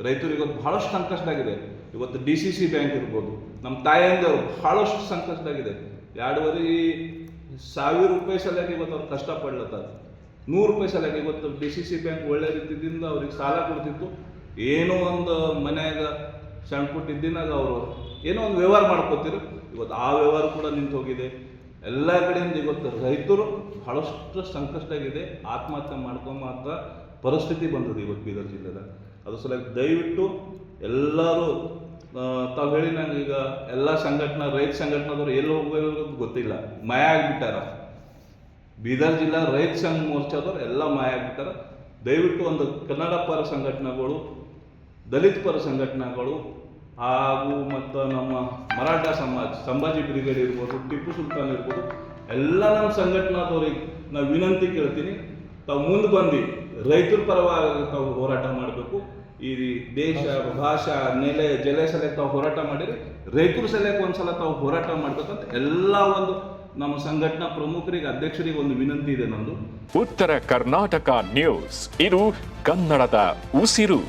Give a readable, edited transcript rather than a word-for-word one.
ರೈತರಿಗೆ ಇವತ್ತು ಬಹಳಷ್ಟು ಸಂಕಷ್ಟದಾಗಿದೆ. ಇವತ್ತು DCC ಬ್ಯಾಂಕ್ ಇರ್ಬೋದು, ನಮ್ಮ ತಾಯಂದಿರು ಬಹಳಷ್ಟು ಸಂಕಷ್ಟದಾಗಿದೆ. 2,500 ರೂಪಾಯಿ ಸಲಕ್ಕೆ ಇವತ್ತು ಅವ್ರು ಕಷ್ಟಪಡ್ಲತ್ತಾರೆ. 100 ರೂಪಾಯಿ ಸಲಕ್ಕೆ ಇವತ್ತು DCC ಬ್ಯಾಂಕ್ ಒಳ್ಳೆ ರೀತಿಯಿಂದ ಅವ್ರಿಗೆ ಸಾಲ ಕೊಡ್ತಿತ್ತು. ಏನೋ ಒಂದು ಮನ್ಯಾಗ ಸಣ್ಣ ಪುಟ್ಟ ಇದ್ದಿನಾಗ ಅವರು ಏನೋ ಒಂದು ವ್ಯವಹಾರ ಮಾಡ್ಕೋತಿರು. ಇವತ್ತು ಆ ವ್ಯವಹಾರ ಕೂಡ ನಿಂತು ಹೋಗಿದೆ. ಎಲ್ಲ ಕಡೆಯಿಂದ ಇವತ್ತು ರೈತರು ಬಹಳಷ್ಟು ಸಂಕಷ್ಟವಾಗಿದೆ. ಆತ್ಮಹತ್ಯೆ ಮಾಡ್ಕೊಂಬಂತ ಪರಿಸ್ಥಿತಿ ಬಂದದ್ದು ಇವತ್ತು ಬೀದರ್ ಜಿಲ್ಲೆದಾಗ. ಅದು ಸಲಕ್ಕೆ ದಯವಿಟ್ಟು ಎಲ್ಲರೂ ತಾವು ಹೇಳಿ ನಂಗೆ ಈಗ ಎಲ್ಲ ರೈತ ಸಂಘಟನೆದವ್ರು ಎಲ್ಲಿ ಹೋಗೋದು ಗೊತ್ತಿಲ್ಲ, ಮಾಯ ಆಗಿಬಿಟ್ಟಾರ. ಬೀದರ್ ಜಿಲ್ಲಾ ರೈತ ಸಂಘ ಮೋರ್ಚಾದವ್ರು ಎಲ್ಲ ಮಾಯ ಆಗಿಬಿಟ್ಟಾರ. ದಯವಿಟ್ಟು ಒಂದು ಕನ್ನಡ ಪರ ಸಂಘಟನೆಗಳು, ದಲಿತ ಪರ ಸಂಘಟನೆಗಳು ಹಾಗೂ ಮತ್ತು ನಮ್ಮ ಮರಾಠ ಸಮಾಜ, ಸಂಭಾಜಿ ಬ್ರಿಗೇಡ್ ಇರ್ಬೋದು, ಟಿಪ್ಪು ಸುಲ್ತಾನ್ ಇರ್ಬೋದು, ಎಲ್ಲ ನಮ್ಮ ಸಂಘಟನಾದವ್ರಿಗೆ ನಾವು ವಿನಂತಿ ಕೇಳ್ತೀನಿ, ತಾವು ಮುಂದೆ ಬಂದು ರೈತರ ಪರವಾಗಿ ತಾವು ಹೋರಾಟ ಮಾಡಬೇಕು. ಈ ದೇಶ, ಭಾಷಾ, ನೆಲೆ, ಜಲೆ ಸಲಕ್ಕೆ ತಾವು ಹೋರಾಟ ಮಾಡಿರಿ, ರೈತರ ಸಲಕ್ಕೆ ಒಂದ್ಸಲ ತಾವು ಹೋರಾಟ ಮಾಡ್ಬೇಕಂತ ಎಲ್ಲ ಒಂದು ನಮ್ಮ ಸಂಘಟನಾ ಪ್ರಮುಖರಿಗೆ, ಅಧ್ಯಕ್ಷರಿಗೆ ಒಂದು ವಿನಂತಿ ಇದೆ ನಂದು. ಉತ್ತರ ಕರ್ನಾಟಕ ನ್ಯೂಸ್, ಇದು ಕನ್ನಡದ ಉಸಿರು.